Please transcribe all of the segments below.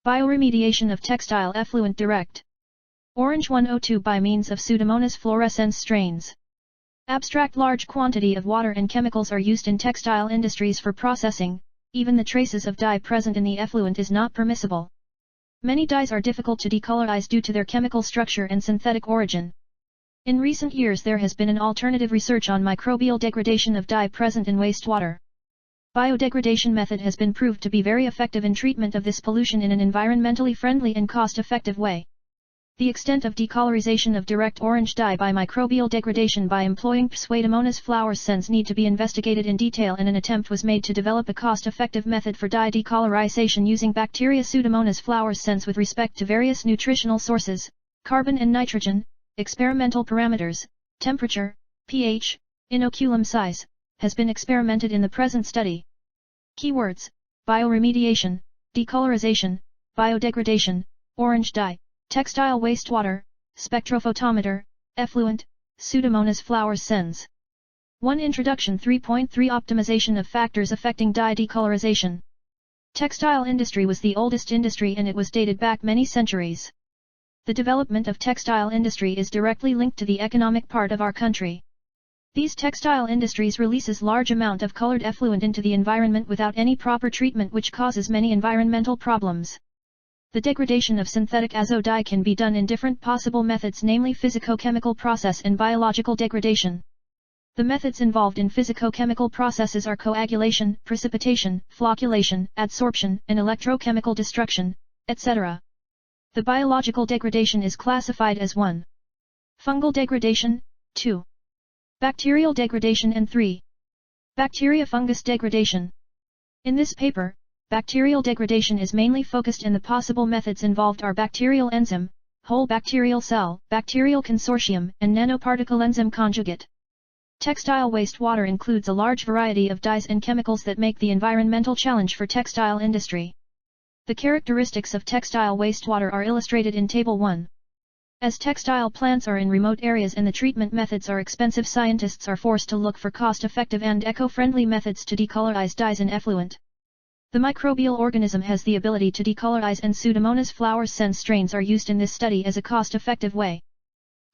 Bioremediation of Textile Effluent Direct. Orange-102 by means of Pseudomonas Fluorescens strains. Abstract: large quantity of water and chemicals are used in textile industries for processing. Even the traces of dye present in the effluent is not permissible. Many dyes are difficult to decolorize due to their chemical structure and synthetic origin. In recent years there has been an alternative research on microbial degradation of dye present in wastewater. Biodegradation method has been proved to be very effective in treatment of this pollution in an environmentally friendly and cost-effective way. The extent of decolorization of direct orange dye by microbial degradation by employing Pseudomonas Flourescens need to be investigated in detail, and an attempt was made to develop a cost-effective method for dye decolorization using bacteria Pseudomonas Flourescens with respect to various nutritional sources, carbon and nitrogen, experimental parameters, temperature, pH, innoculum size, has been experimented in the present study. Keywords: bioremediation, decolorization, biodegradation, orange dye, textile wastewater, spectrophotometer, effluent, Pseudomonas Flourescens. 1. Introduction. 3.3 Optimization of factors affecting dye decolorization. Textile industry was the oldest industry and it was dated back many centuries. The development of textile industry is directly linked to the economic part of our country. These textile industries releases large amount of colored effluent into the environment without any proper treatment, which causes many environmental problems. The degradation of synthetic azo dye can be done in different possible methods, namely physicochemical process and biological degradation. The methods involved in physicochemical processes are coagulation, precipitation, flocculation, adsorption, and electrochemical destruction, etc. The biological degradation is classified as 1. Fungal degradation, 2. Bacterial degradation, and 3. Bacteria-fungus degradation. In this paper, bacterial degradation is mainly focused, and the possible methods involved are bacterial enzyme, whole bacterial cell, bacterial consortium, and nanoparticle enzyme conjugate. Textile wastewater includes a large variety of dyes and chemicals that make the environmental challenge for textile industry. The characteristics of textile wastewater are illustrated in Table 1. As textile plants are in remote areas and the treatment methods are expensive, scientists are forced to look for cost-effective and eco-friendly methods to decolorize dyes and effluent. The microbial organism has the ability to decolorize, and Pseudomonas Flourescens strains are used in this study as a cost-effective way.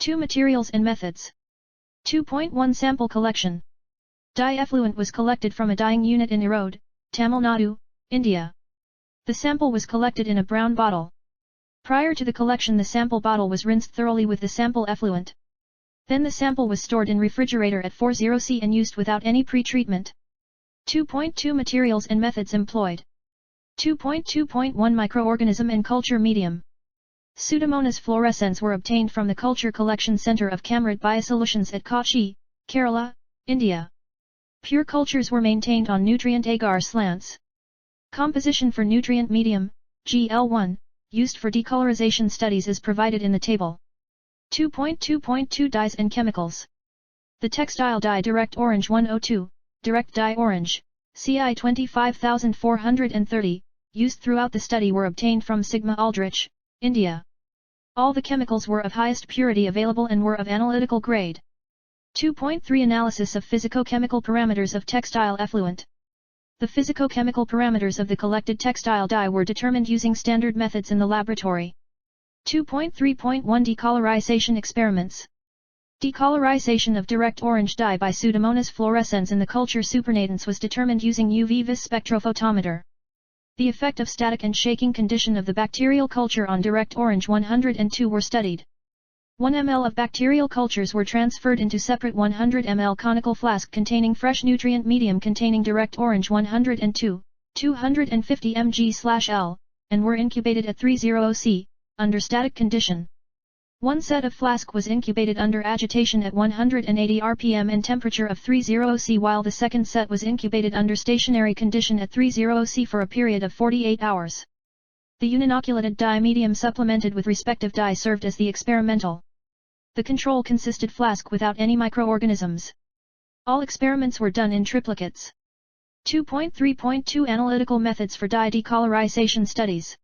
2. Materials and methods. 2.1 Sample collection. Dye effluent was collected from a dyeing unit in Erode, Tamil Nadu, India. The sample was collected in a brown bottle. Prior to the collection, the sample bottle was rinsed thoroughly with the sample effluent. Then the sample was stored in refrigerator at 40°C and used without any pre-treatment. 2.2 Materials and methods employed. 2.2.1 Microorganism and culture medium. Pseudomonas fluorescens were obtained from the Culture Collection Center of Camrat Biosolutions at Kochi, Kerala, India. Pure cultures were maintained on nutrient agar slants. Composition for nutrient medium, GL1, used for decolorization studies is provided in the table. 2.2.2 Dyes and chemicals. The textile dye Direct Orange-102, Direct Dye Orange, CI 25430, used throughout the study were obtained from Sigma Aldrich, India. All the chemicals were of highest purity available and were of analytical grade. 2.3 Analysis of physicochemical parameters of textile effluent. The physicochemical parameters of the collected textile dye were determined using standard methods in the laboratory. 2.3.1 Decolorization Experiments. Decolorization of direct orange dye by Pseudomonas Fluorescens in the culture supernatants was determined using UV-vis spectrophotometer. The effect of static and shaking condition of the bacterial culture on direct Orange-102 were studied. 1 ml of bacterial cultures were transferred into separate 100 ml conical flask containing fresh nutrient medium containing direct Orange-102, 250 mg/L, and were incubated at 30°C, under static condition. One set of flask was incubated under agitation at 180 rpm and temperature of 30°C, while the second set was incubated under stationary condition at 30°C for a period of 48 hours. The uninoculated dye medium supplemented with respective dye served as the experimental. The control consisted flask without any microorganisms. All experiments were done in triplicates. 2.3.2 Analytical methods for dye decolorization studies.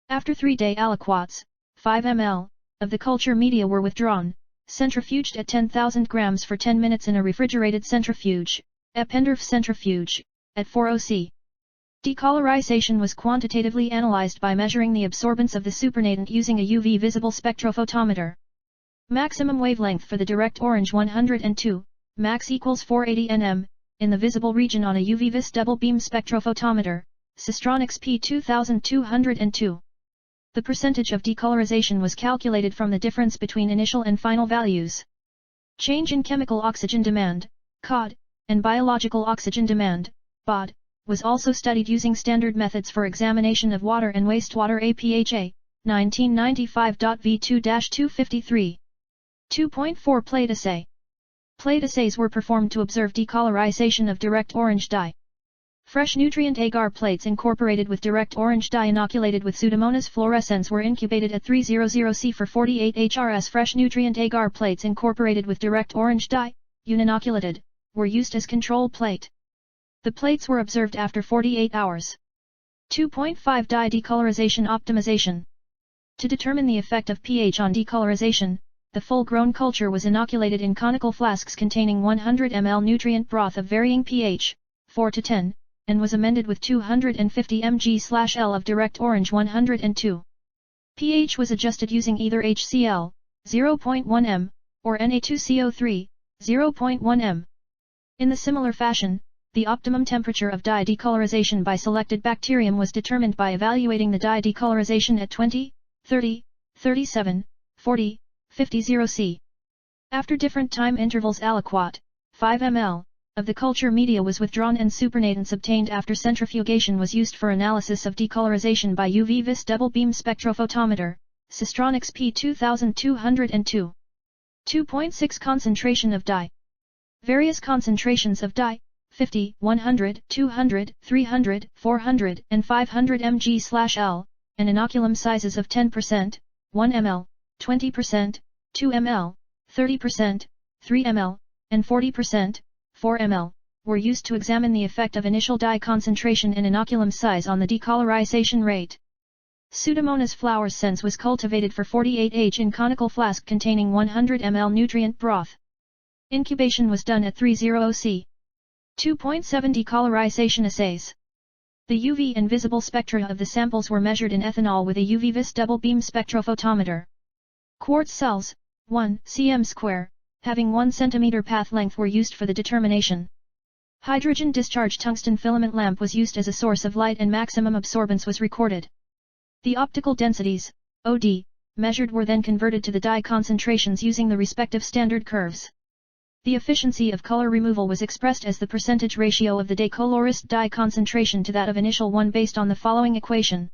After 3-day aliquots, 5 ml, of the culture media were withdrawn, centrifuged at 10,000 grams for 10 minutes in a refrigerated centrifuge, Eppendorf centrifuge, at 40°C. Decolorization was quantitatively analyzed by measuring the absorbance of the supernatant using a UV visible spectrophotometer. Maximum wavelength for the direct Orange-102, max equals 480 nm, in the visible region on a UV vis double beam spectrophotometer, Systronics P2202. The percentage of decolorization was calculated from the difference between initial and final values. Change in chemical oxygen demand, COD, and biological oxygen demand, BOD, was also studied using standard methods for examination of water and wastewater APHA, 1995.V2-253. 2.4 Plate assay. Plate assays were performed to observe decolorization of direct orange dye. Fresh nutrient agar plates incorporated with direct orange dye inoculated with Pseudomonas Fluorescens were incubated at 300 C for 48 HRS. Fresh nutrient agar plates incorporated with direct orange dye, uninoculated, were used as control plate. The plates were observed after 48 hours. 2.5 Dye decolorization optimization. To determine the effect of pH on decolorization, the full-grown culture was inoculated in conical flasks containing 100 ml nutrient broth of varying pH, 4 to 10, and was amended with 250 mg/L of direct Orange-102. pH was adjusted using either HCl, 0.1 m, or Na2CO3, 0.1 m. In the similar fashion, the optimum temperature of dye decolorization by selected bacterium was determined by evaluating the dye decolorization at 20, 30, 37, 40, 50 C. After different time intervals aliquot, 5 ml, of the culture media was withdrawn and supernatants obtained after centrifugation was used for analysis of decolorization by UV vis double beam spectrophotometer, Systronics P2202. 2.6 Concentration of dye. Various concentrations of dye, 50, 100, 200, 300, 400, and 500 mg/L, and inoculum sizes of 10%, 1 ml, 20%, 2 ml, 30%, 3 ml, and 40%, 4 ml, were used to examine the effect of initial dye concentration and inoculum size on the decolorization rate. Pseudomonas Flourescens was cultivated for 48 H in conical flask containing 100 ml nutrient broth. Incubation was done at 30 C. 2.7 Decolorization Assays. The UV and visible spectra of the samples were measured in ethanol with a UV vis double beam spectrophotometer. Quartz cells, 1 cm², having 1 cm path length were used for the determination. Hydrogen discharge tungsten filament lamp was used as a source of light and maximum absorbance was recorded. The optical densities, OD, measured were then converted to the dye concentrations using the respective standard curves. The efficiency of color removal was expressed as the percentage ratio of the decolorized dye concentration to that of initial one based on the following equation.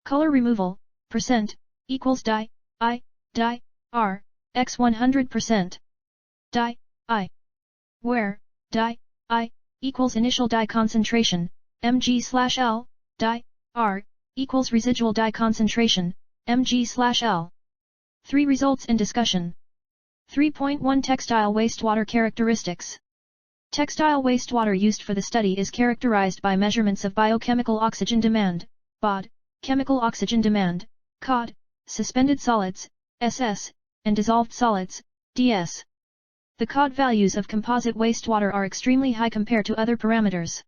Color removal, % equals dye, I, dye, R, x 100%. Dye, I. Where, dye, I, equals initial dye concentration, mg/L, dye, R, equals residual dye concentration, mg/L. 3 Results and discussion. 3.1 Textile wastewater characteristics. Textile wastewater used for the study is characterized by measurements of biochemical oxygen demand, BOD, chemical oxygen demand, COD, suspended solids, SS, and dissolved solids, DS. The COD values of composite wastewater are extremely high compared to other parameters.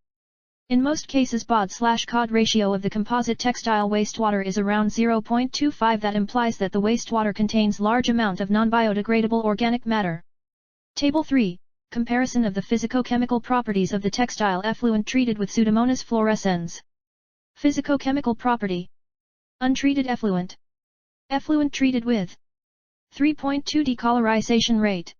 In most cases BOD/COD ratio of the composite textile wastewater is around 0.25. That implies that the wastewater contains large amount of non-biodegradable organic matter. Table 3. Comparison of the physicochemical properties of the textile effluent treated with Pseudomonas Fluorescens. Physicochemical property. Untreated effluent. Effluent treated with 3.2 decolorization rate.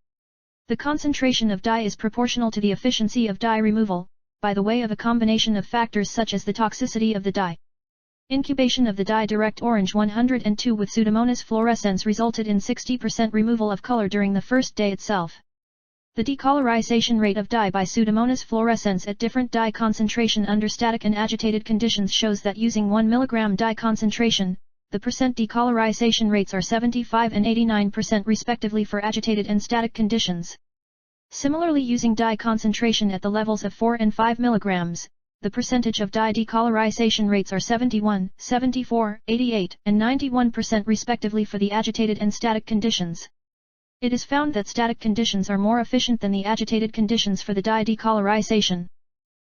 The concentration of dye is proportional to the efficiency of dye removal, by the way of a combination of factors such as the toxicity of the dye. Incubation of the dye direct Orange-102 with Pseudomonas Fluorescens resulted in 60% removal of color during the first day itself. The decolorization rate of dye by Pseudomonas Fluorescens at different dye concentration under static and agitated conditions shows that using 1 mg dye concentration, the percent decolorization rates are 75 and 89% respectively for agitated and static conditions. Similarly, using dye concentration at the levels of 4 and 5 mg, the percentage of dye decolorization rates are 71, 74, 88, and 91% respectively for the agitated and static conditions. It is found that static conditions are more efficient than the agitated conditions for the dye decolorization.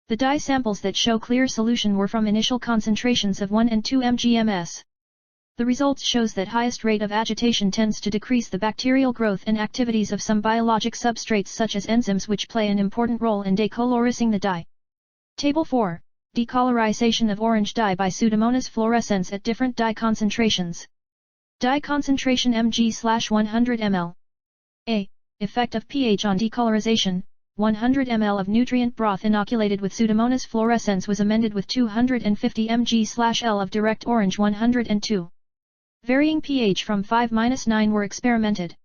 The dye samples that show clear solution were from initial concentrations of 1 and 2 mgms. The results shows that highest rate of agitation tends to decrease the bacterial growth and activities of some biologic substrates such as enzymes, which play an important role in decolorizing the dye. Table 4. Decolorization of orange dye by Pseudomonas Fluorescens at different dye concentrations. Dye concentration mg/100 ml. A. Effect of pH on decolorization. 100 ml of nutrient broth inoculated with Pseudomonas Fluorescens was amended with 250 mg/L of direct Orange-102. Varying pH from 5-9 were experimented.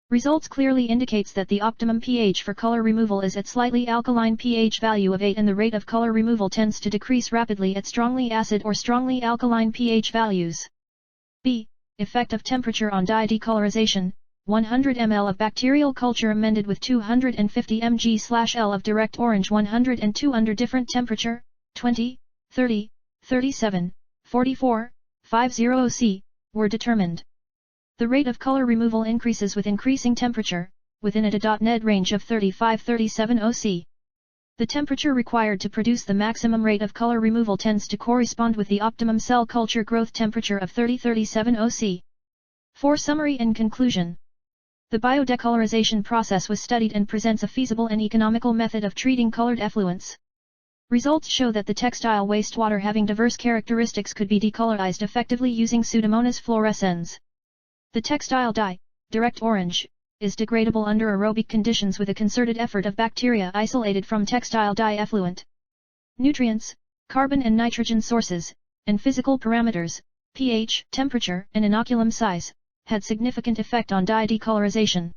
Results clearly indicates that the optimum pH for color removal is at slightly alkaline pH value of 8, and the rate of color removal tends to decrease rapidly at strongly acid or strongly alkaline pH values. B. Effect of temperature on dye decolorization. 100 ml of bacterial culture amended with 250 mg/L of direct Orange-102 under different temperature, 20, 30, 37, 44, 50 C, were determined. The rate of color removal increases with increasing temperature, within a .NED range of 35-37 C. The temperature required to produce the maximum rate of color removal tends to correspond with the optimum cell culture growth temperature of 30-37 C. For summary and conclusion. The biodecolorization process was studied and presents a feasible and economical method of treating colored effluents. Results show that the textile wastewater having diverse characteristics could be decolorized effectively using Pseudomonas Fluorescens. The textile dye, direct orange, is degradable under aerobic conditions with a concerted effort of bacteria isolated from textile dye effluent. Nutrients, carbon and nitrogen sources, and physical parameters, pH, temperature, and inoculum size, had significant effect on dye decolorization.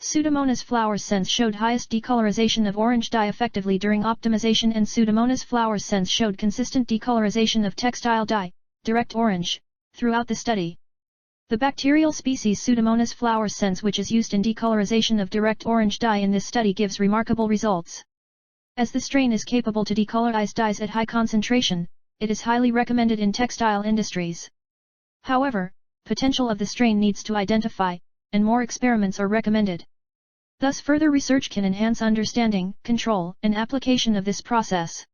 Pseudomonas Flourescens showed highest decolorization of orange dye effectively during optimization, and Pseudomonas Flourescens showed consistent decolorization of textile dye, direct orange, throughout the study. The bacterial species Pseudomonas Flourescens, which is used in decolorization of direct orange dye in this study, gives remarkable results. As the strain is capable to decolorize dyes at high concentration, it is highly recommended in textile industries. However, potential of the strain needs to identify, and more experiments are recommended. Thus further research can enhance understanding, control, and application of this process.